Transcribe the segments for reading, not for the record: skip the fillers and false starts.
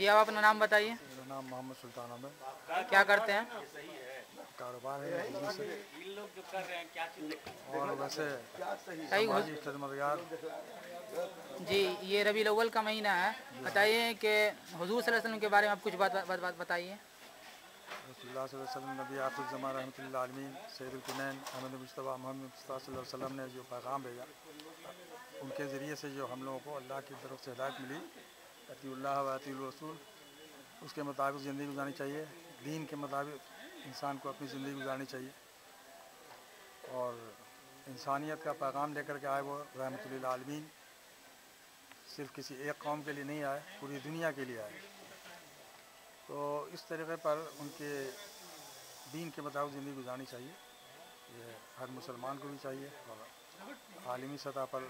जी आप अपना नाम बताइए। मेरा नाम मोहम्मद सुल्तान अहमद। क्या करते हैं? कारोबार है बिजनेस है और वैसे कई समाजी खिदमतगार। जी ये रबीउल अव्वल का महीना है, बताइए कि हुजूर सल्लल्लाहु अलैहि वसल्लम के बारे में आप कुछ बात बताइए। रसूलुल्लाह सल्लल्लाहु अलैहि वसल्लम नबी आखिर ज़माना रहमतुल्लिल आलमीन सैयदुल कुनैन अहमद मुस्तफ़ा मोहम्मद मुस्तफ़ा सल्लल्लाहु अलैहि वसल्लम ने जो पैगाम भेजा, उनके ज़रिए से जो हम लोगों को अल्लाह की तरफ से हिदायत मिली, अतीउल्लाह व अतीउर रसूल, उसके मुताबिक ज़िंदगी गुजारनी चाहिए। दीन के मुताबिक इंसान को अपनी ज़िंदगी गुजारनी चाहिए और इंसानियत का पैगाम लेकर के आए वो रहमतुल्लिल आलमीन। सिर्फ़ किसी एक कौम के लिए नहीं आए, पूरी दुनिया के लिए आए। तो इस तरीक़े पर उनके दीन के मुताबिक ज़िंदगी गुजारनी चाहिए। ये हर मुसलमान को भी चाहिए और आलमी सतह पर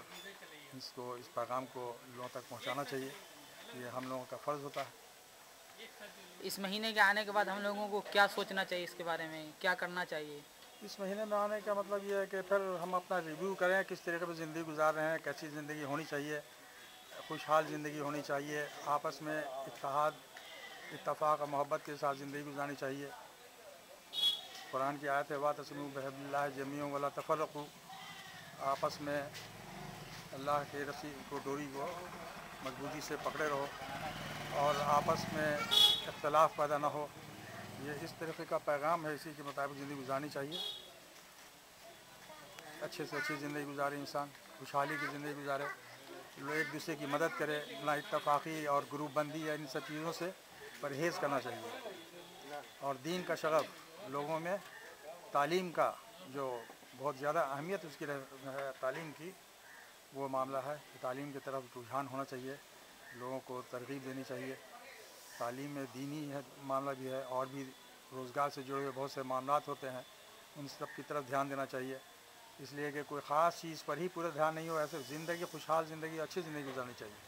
इस पैगाम को लोगों तक पहुंचाना चाहिए। ये हम लोगों का फ़र्ज़ होता है। इस महीने के आने के बाद हम लोगों को क्या सोचना चाहिए, इसके बारे में क्या करना चाहिए? इस महीने में आने का मतलब ये है कि फिर हम अपना रिव्यू करें, किस तरीके पर ज़िंदगी गुजार रहे हैं, कैसी ज़िंदगी होनी चाहिए। खुशहाल ज़िंदगी होनी चाहिए, आपस में इत्तेहाद इत्तफ़ाक़ और मोहब्बत के साथ ज़िंदगी गुजारनी चाहिए। कुरान की आयत है वातसिमू बिहब्लिल्लाहि जमीअन वला तफ़र्रक़ू, आपस में अल्लाह के रस्सी को डोरी को मजबूती से पकड़े रहो और आपस में इख्तलाफ पैदा ना हो। ये इस तरीक़े का पैगाम है, इसी के मुताबिक ज़िंदगी गुजारनी चाहिए। अच्छे से अच्छी ज़िंदगी गुजारे इंसान, खुशहाली की ज़िंदगी गुजारे, लोग एक दूसरे की मदद करे, ना इत्तफ़ाक़ी और ग्रुप बंदी या इन सब चीज़ों से परहेज़ करना चाहिए। और दीन का शगफ़ लोगों में, तालीम का जो बहुत ज़्यादा अहमियत उसकी है तालीम की, वो मामला है कि तालीम की तरफ रुझान होना चाहिए, लोगों को तरग़ीब देनी चाहिए। तालीम में दीनी है मामला भी है और भी रोज़गार से जुड़े हुए बहुत से मामलात होते हैं, उन सब की तरफ ध्यान देना चाहिए। इसलिए कि कोई ख़ास चीज़ पर ही पूरा ध्यान नहीं हो, ऐसे ज़िंदगी खुशहाल ज़िंदगी अच्छी ज़िंदगी गुजारनी चाहिए।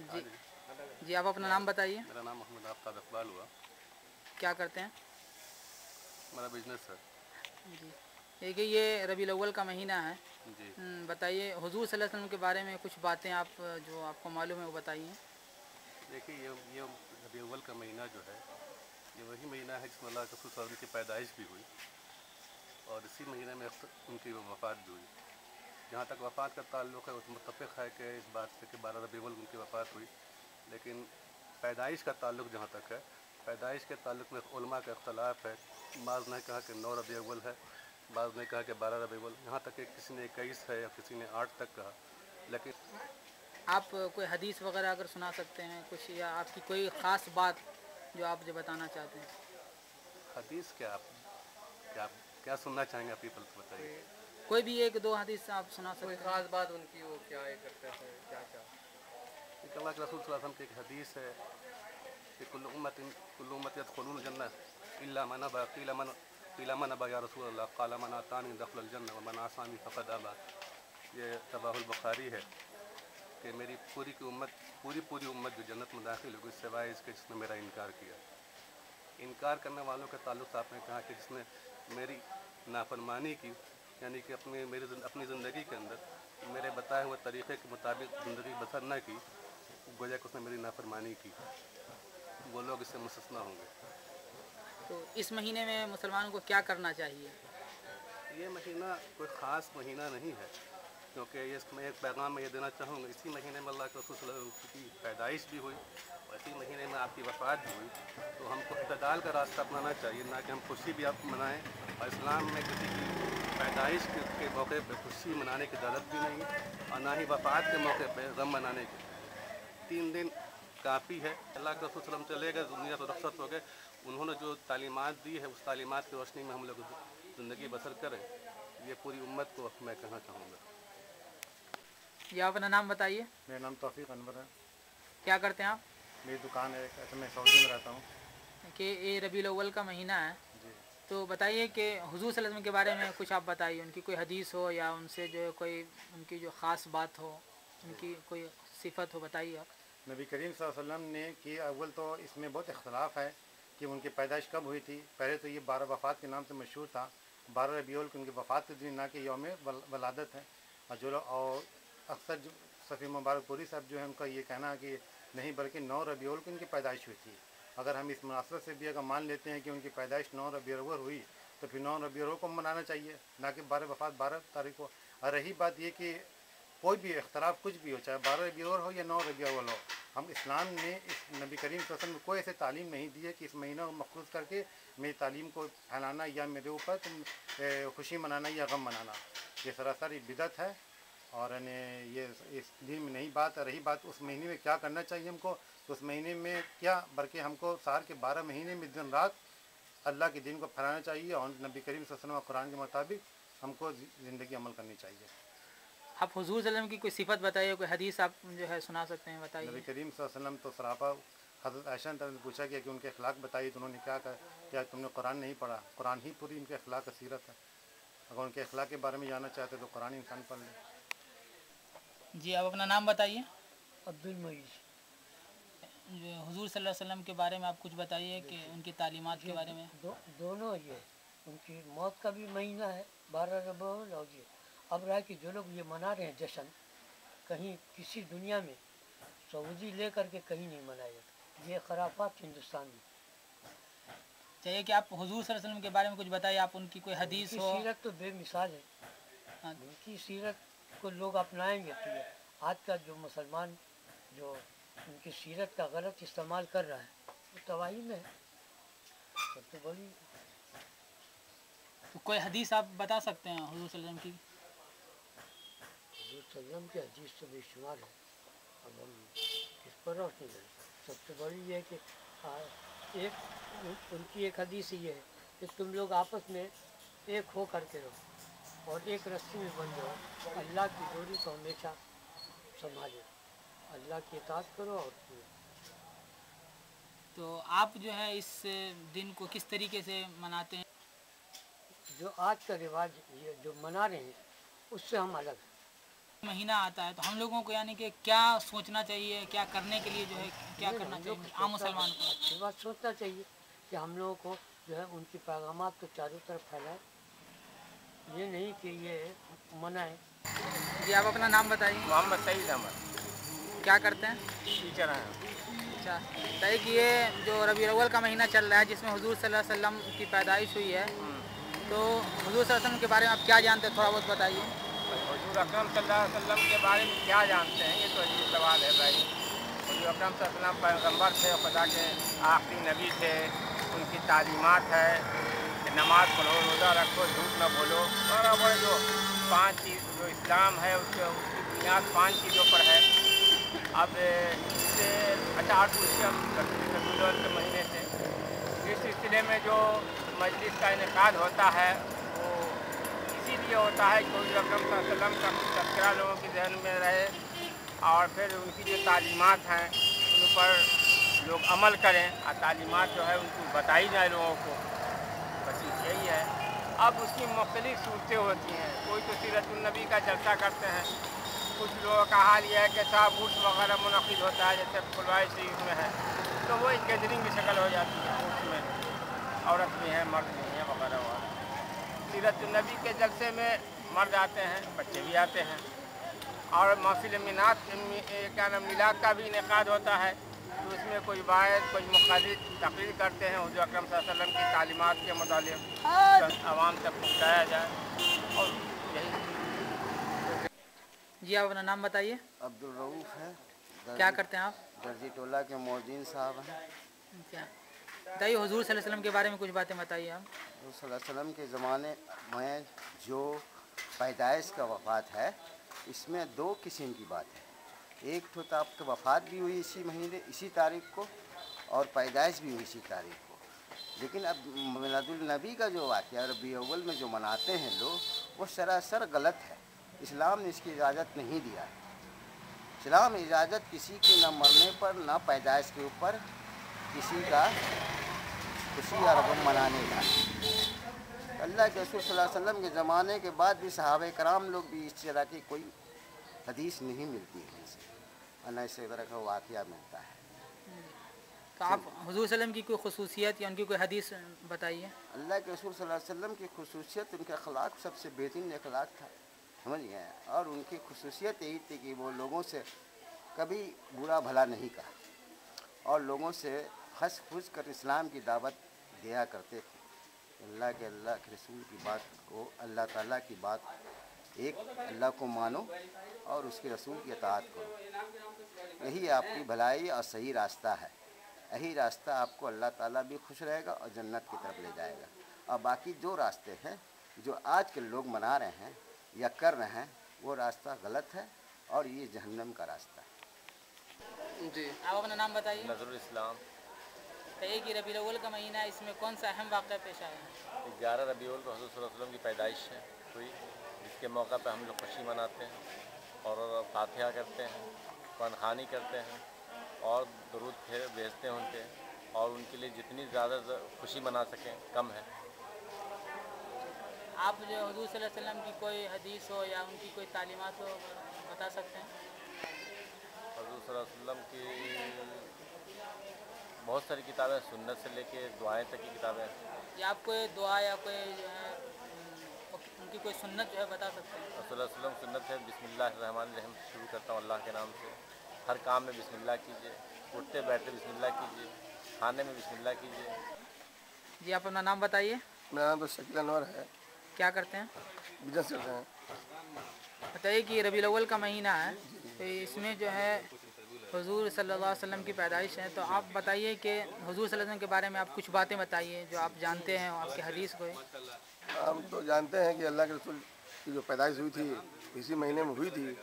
जी जी आप अपना नाम बताइए। मेरा नाम मोहम्मद आफ्ताब इकबाल हुआ। क्या करते हैं? मेरा बिजनेस है। जी देखिए ये रबीउल अव्वल का महीना है, जी बताइए हुजूर सल्लल्लाहु अलैहि वसल्लम के बारे में कुछ बातें आप जो आपको मालूम है वो बताइए। देखिए ये रबीउल अव्वल का महीना जो है, ये वही महीना है जिसमें अल्लाह के रसूल सल्लल्लाहु अलैहि वसल्लम की पैदाइश भी हुई और इसी महीने में उनकी वफ़ात भी हुई। जहाँ तक वफ़ात का ताल्लुक़ है उस मुत्तफ़िक़ है कि इस बात से कि 12 रबीउल अव्वल उनकी वफ़ात हुई, लेकिन पैदाइश का ताल्लुक़ जहाँ तक है, पैदाइश के ताल्लुक़ में उलमा का इख्तलाफ है। बाज़ ने कहा कि 9 रबीउल अव्वल है, बाज़ ने कहा कि 12 रबीउल अव्वल, यहाँ तक कि किसी ने 21 है या किसी ने 8 तक कहा। लेकिन आप कोई हदीस वगैरह अगर सुना सकते हैं कुछ, या आपकी कोई ख़ास बात जो आप जो बताना चाहते हैं? हदीस क्या सुनना चाहेंगे आप, पीपल तो बताइए। कोई भी एक दो हदीस आप सुना सकते कोई हैं? ख़ास बात उनकी, वो क्या ये करते थे, क्या क्या? एक अल्लाह के रसूल सल्लल्लाहु अलैहि वसल्लम की एक हदीस है कि कुल्लु उम्मती यदखुलून जन्नह इल्ला मन अबा क़ील मन अबा या रसूल अल्लाह क़ाल मन अतानी दख़लल जन्नह व मन असानी फ़क़द अबा। ये रवाहुल बुख़ारी है कि मेरी पूरी उम्मत जो जन्नत में दाखिल होगी सिवाय इसके जिसने मेरा इनकार किया। इनकार करने वालों के ताल्लुक़ से आपने कहा कि जिसने मेरी नाफरमानी की, यानी कि अपनी ज़िंदगी के अंदर मेरे बताए हुए तरीक़े के मुताबिक ज़िंदगी बसर न की, गोया कि उसने मेरी नाफरमानी की, वो लोग इससे मुस्तस्ना होंगे। तो इस महीने में मुसलमानों को क्या करना चाहिए? ये महीना कोई ख़ास महीना नहीं है, क्योंकि इसमें एक पैगाम मैं ये देना चाहूँगा, इसी महीने में अल्लाह के रसूल सल्लल्लाहु अलैहि वसल्लम की पैदाइश भी हुई और इसी महीने में आपकी वफ़ात भी हुई। तो हमको इत्तेदाल का रास्ता अपनाना चाहिए, ना कि हम खुशी भी आप मनाएँ। और इस्लाम में किसी की पैदाइश के मौके पर खुशी मनाने की इजाज़त भी नहीं है और ना ही वफ़ात के मौके पर गम मनाने की। 3 दिन काफ़ी है। अल्लाह के रसूल सल्लल्लाहु अलैहि वसल्लम चले गए, दुनिया से रुखसत हो गए, उन्होंने जो तालीमात दी है उस तालीमात की रोशनी में हम लोग ज़िंदगी बसर करें, ये पूरी उम्मत को मैं कहना चाहूँगा। जी आप अपना नाम बताइए। मेरा नाम तौफीक अनवर है। क्या करते हैं आप? मेरी दुकान है, मैं सऊदी में रहता हूँ। कि ये रबीउल अव्वल का महीना है, जी तो बताइए कि हुजूर सल्लल्लाहु अलैहि वसल्लम के बारे में कुछ आप बताइए, उनकी कोई हदीस हो या उनसे जो कोई उनकी जो ख़ास बात हो, उनकी कोई सिफत हो, बताइए आप। नबी करीम सल्लल्लाहु अलैहि वसल्लम ने कि अव्वल तो इसमें बहुत इख्तलाफ है कि उनकी पैदाइश कब हुई थी। पहले तो ये 12 वफ़ात के नाम से मशहूर था। 12 रबीउल अव्वल उनकी वफ़ात के दिन, ना कि यौम वलादत है। और जो लोग और अक्सर जो सफ़ी मुबारक पूरी साहब जो है, उनका ये कहना है कि नहीं बल्कि 9 रबीउल अव्वल को इनकी पैदाइश हुई थी। अगर हम इस मुनासबत से भी अगर मान लेते हैं कि उनकी पैदाइश 9 रबीउल अव्वल हुई तो फिर 9 रबीउल अव्वल को मनाना चाहिए, ना कि 12 वफ़ात 12 तारीख को। और रही बात ये कि कोई भी इख्तलाफ कुछ भी हो, चाहे 12 रबीउल अव्वल हो या 9 रबीउल अव्वल हो, हम इस्लाम ने इस नबी करीम सल्लल्लाहु अलैहि वसल्लम में कोई ऐसे तालीम नहीं दी है कि इस महीना को मखसूस करके मेरी तालीम को फैलाना या मेरे ऊपर तुम खुशी मनाना या गम मनाना, ये सरासर बिदअत है। और ये इस दिन में नहीं बात। रही बात उस महीने में क्या करना चाहिए हमको, तो उस महीने में क्या बल्कि हमको साल के 12 महीने में दिन रात अल्लाह के दिन को फैलाना चाहिए और नबी करीम सल्लल्लाहु अलैहि वसल्लम कुरान के मुताबिक हमको ज़िंदगी अमल करनी चाहिए। आप हुजूर सल्लल्लाहु अलैहि वसल्लम की कोई सिफत बताइए, कोई हदीस आप जो है सुना सकते हैं, नबी बताइए। करीम सल्लल्लाहु अलैहि वसल्लम तो सरापा हज़रत आयशा ने पूछा गया कि उनके अखलाक बताइए, तो उन्होंने क्या कहा, क्या तुमने कुरान नहीं पढ़ा? कुरान ही पूरी उनके अखलाक का सीरत है। अगर उनके अखलाक के बारे में जानना चाहते तो कुरान इंसान पढ़ ले। जी, आप अपना नाम बताइए। अब्दुल मईज़। जो हुजूर सल्लल्लाहु अलैहि वसल्लम के बारे में आप कुछ बताइए कि उनकी तालीमात के बारे में। दोनों ये उनकी मौत का भी महीना है 12 रबीउल और ये अब रहा कि जो लोग ये मना रहे हैं जश्न, कहीं किसी दुनिया में सऊदी ले करके कहीं नहीं मनाया जाता, ये खराफात हिंदुस्तान में। चाहिए कि आप हुजूर सल्लल्लाहु अलैहि वसल्लम के बारे में कुछ बताइए, आप उनकी कोई हदीस उनकी हो। सीरत तो बेमिसाल है। हाँ। उनकी सीरत को लोग अपनाएंगे तो ये आज का जो मुसलमान जो उनकी सीरत का गलत इस्तेमाल कर रहा है वो तबाही में है। सबसे बड़ी तो कोई हदीस आप बता सकते हैं हुजूर सल्लल्लाहु अलैहि वसल्लम की। हुजूर सल्लम की हदीस तो बेशुमार है, अब हम किस पर रोशनी करें। सबसे बड़ी ये है कि उनकी एक हदीस ये है कि तुम लोग आपस में एक हो करके रहो और एक रस्सी में बंध रहो, अल्लाह की जोड़ी को हमेशा संभालो, अल्लाह की इताअत करो। और तो आप जो है इस दिन को किस तरीके से मनाते हैं? जो आज का रिवाज ये जो मना रहे हैं उससे हम अलग हैं। महीना आता है तो हम लोगों को यानी कि क्या सोचना चाहिए, क्या करने के लिए जो है क्या करना चाहिए आम मुसलमान को? अच्छी बात सोचना चाहिए कि हम लोगों को जो है उनकी पैगामात को चारों तरफ फैलाए, ये नहीं कि ये मनाए। जी, आप अपना नाम बताइए। मोहम्मद सईद अहमद। क्या करते हैं? टीचर हैं। अच्छा, बताइए कि ये जो रबीउल अव्वल का महीना चल रहा है जिसमें हुजूर सल्लल्लाहु अलैहि वसल्लम की पैदाइश हुई है, तो हुजूर सल्लल्लाहु अलैहि वसल्लम के बारे में आप क्या जानते हैं, थोड़ा बहुत बताइए। हुजूर अकरम सल्लल्लाहु अलैहि वसल्लम के बारे में क्या जानते हैं, ये तो अजीब सवाल है भाई। हुजूर अकरम सल्लल्लाहु अलैहि वसल्लम पैगम्बर थे, खुदा के आखिरी नबी थे। उनकी तालीमात है कि नमाज़ पढ़ो, रोज़ा रखो, झूठ न बोलो, बराबर जो 5 चीज़ जो इस्लाम है उसकी बुनियाद 5 चीज़ों पर है। अब इससे 8 पूछिए हम रबीउल अव्वल के महीने से इस सिलसिले में जो मजलिस का इनेकाद होता है वो इसीलिए होता है कि हुजूर अकरम सल्लल्लाहु अलैहि वसल्लम का तज़किरा लोगों के जहन में रहे और फिर उनकी जो तालीमात हैं उन पर लोग अमल करें और तालीमात जो है उनको बताई जाए लोगों को, बस यही है। अब उसकी मुख्तलिफ सूरतें होती हैं, कोई तो सीरतुन्नबी का जलसा करते हैं, कुछ लोगों का हाल यह है कि साहब उर्स वगैरह मुनक़िद होता है जैसे खुलवाए शरीफ में है, तो वो एक गैदरिंग की शक्ल हो जाती है। उर्स में औरत भी हैं, मर्द भी हैं वगैरह वगैरह। सीरतुन्नबी के जलसे में मर्द आते हैं, बच्चे भी आते हैं और महफिल मिनात क्या नाम मिलाद का भी इनेकाद होता है, तो उसमें कोई वाइज कोई मुखालिफ तकरीर करते हैं हुजूर अकरम सल्लल्लाहु अलैहि वसल्लम की तालीमात के मुताबिक आवाम तक पहुँचाया जाए और यही। जी, आप अपना नाम बताइए। अब्दुल रऊफ़ है। क्या करते हैं आप? दर्जी टोला के मौजीन साहब हैं। अच्छा, बताइए हुजूर सल्लल्लाहु अलैहि वसल्लम के बारे में कुछ बातें बताइए आप। हुज़ूर सल्लल्लाहु अलैहि वसल्लम के ज़माने में जो पैदाइश का वफ़ात है इसमें 2 किस्म की बात है। एक तो आपकी वफ़ात भी हुई इसी महीने इसी तारीख़ को और पैदाइश भी हुई इसी तारीख़ को, लेकिन अब मिलादुल नबी का जो वाक़या रबीउल अव्वल में जो मनाते हैं लोग वो सरासर गलत है। इस्लाम ने इसकी इजाज़त नहीं दिया है। इस्लाम इजाज़त किसी के न मरने पर न पैदाइश के ऊपर किसी का खुशी और गम मनाने का। अल्लाह के रसूल सल्लल्लाहु अलैहि वसल्लम के ज़माने के बाद भी सहाबा कराम लोग भी इस तरह की कोई हदीस नहीं मिलती है इनसे, और न इस तरह का वाक़या मिलता है। तो आप हुजूर सल्लल्लाहु अलैहि वसल्लम की कोई खुसूसियत या उनकी कोई हदीस बताइए। अल्लाह के रसूल सल्लल्लाहु अलैहि वसल्लम की खुसूसियत उनका अखलाक सबसे बेहतरीन अखलाक था, समझ गए। और उनकी खुसूसियत यही थी कि वो लोगों से कभी बुरा भला नहीं कहा और लोगों से हंस खुश कर इस्लाम की दावत दिया करते थे। अल्लाह के रसूल की बात को, अल्लाह ताला की बात, एक अल्लाह को मानो और उसके रसूल की इताअत करो। यही आपकी भलाई और सही रास्ता है। यही रास्ता आपको अल्लाह ताला भी खुश रहेगा और जन्नत की तरफ ले जाएगा। और बाकी जो रास्ते हैं जो आज के लोग मना रहे हैं या कर रहे हैं वो रास्ता गलत है और ये जहन्नम का रास्ता है। जी, आप अपना नाम बताइए। नजरुल इस्लाम। तो एक ही रबीउल अव्वल का महीना है, इसमें कौन सा अहम वाक़या पेश आया है? 11 रबीउल को हज़रत सल्लल्लाहु अलैहि वसल्लम की पैदाइश है हुई, जिसके मौका पर हम लोग खुशी मनाते हैं और फातिहा करते हैं, कुरान ख़वानी करते हैं और दुरूद भेजते हैं उन पर, और उनके लिए जितनी ज़्यादा खुशी मना सकें कम है। आप जो हुज़ूर सल्लल्लाहु अलैहि वसल्लम की कोई हदीस हो या उनकी कोई तालीमात हो बता सकते हैं? हज़रत सल्लल्लाहु अलैहि वसल्लम की बहुत सारी किताबें, सुन्नत से लेके दुआएं तक की किताबें हैं। या आप कोई दुआ या कोई जो है उनकी कोई सुन्नत जो है बता सकते हैं? रसूलुल्लाह सल्लल्लाहु अलैहि वसल्लम सुन्नत है बिस्मिल्लाहिर्रहमानिर्रहीम शुरू करता हूँ अल्लाह के नाम से। हर काम में बिस्मिल्लाह कीजिए, उठते बैठते बिस्मिल्लाह कीजिए, खाने में बिस्मिल्लाह कीजिए। जी, आप अपना नाम बताइए। मेरा नाम तो शकील अनवर है। क्या करते हैं? बिजनेस करते हैं। बताइए कि रबीउल अव्वल का महीना है, तो इसमें जो है हुज़ूर सल्लल्लाहु अलैहि वसल्लम की पैदाइश है, तो आप बताइए कि हुज़ूर सल्लल्लाहु अलैहि वसल्लम के बारे में आप कुछ बातें बताइए जो आप जानते हैं और आपके हदीस को। हम तो जानते हैं कि अल्लाह के रसूल की जो पैदाइश हुई थी इसी महीने में हुई थी,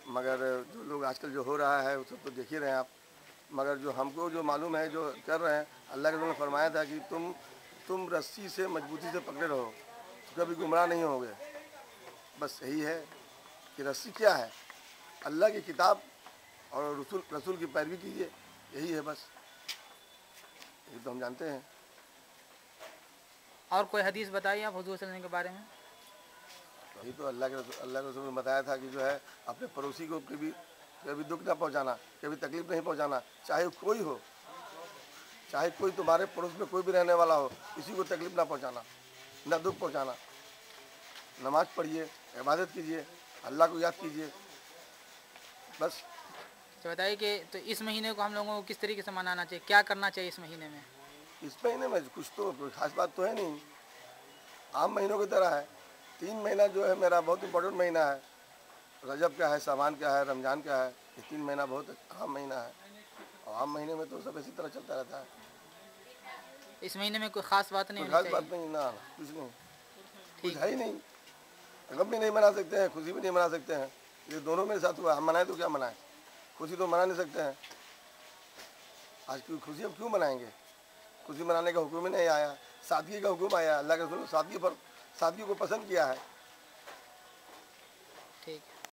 मगर जो लोग आजकल जो हो रहा है वो सब तो देख ही रहे हैं आप। मगर जो हमको जो मालूम है जो कर रहे हैं, अल्लाह के रसूल ने फरमाया था कि तुम रस्सी से मजबूती से पकड़े रहो तो कभी गुमराह नहीं होगे। बस यही है कि रस्सी क्या है, अल्लाह की किताब और रसूल की पैरवी कीजिए, यही है बस, ये तो हम जानते हैं। और कोई हदीस बताइए आप हुज़ूर सल्लल्लाहु अलैहि वसल्लम के बारे में। यही तो अल्लाह के रसूल ने बताया था कि जो है अपने पड़ोसी को कभी दुख ना पहुंचाना, कभी तकलीफ नहीं पहुंचाना, चाहे कोई हो, चाहे कोई तुम्हारे पड़ोस में कोई भी रहने वाला हो, किसी को तकलीफ ना पहुंचाना, ना दुख पहुंचाना। नमाज पढ़िए, इबादत कीजिए, अल्लाह को याद कीजिए, बस। तो बताइए कि तो इस महीने को हम लोगों को किस तरीके से मनाना चाहिए, क्या करना चाहिए इस महीने में? इस महीने में कुछ तो कोई खास बात तो है नहीं, आम महीनों की तरह है। 3 महीना जो है मेरा बहुत इम्पोर्टेंट महीना है। रजब का है, सामान का है, रमज़ान का है, ये 3 महीना बहुत आम महीना है और आम महीने में तो सब इसी तरह चलता रहता है। इस महीने में कोई ख़ास बात नहीं, खास बात नहीं, ना कुछ नहीं, कुछ है ही नहीं। गम भी नहीं मना सकते हैं, खुशी भी नहीं मना सकते हैं, ये दोनों मेरे साथ हुआ। हम मनाएं तो क्या मनाएं, खुशी तो मना नहीं सकते हैं। आज की खुशी हम क्यों मनाएंगे? खुशी मनाने का हुक्म ही नहीं आया, सादगी का हुक्म आया। अल्लाह के रसूल ने सादगी को पसंद किया है। ठीक।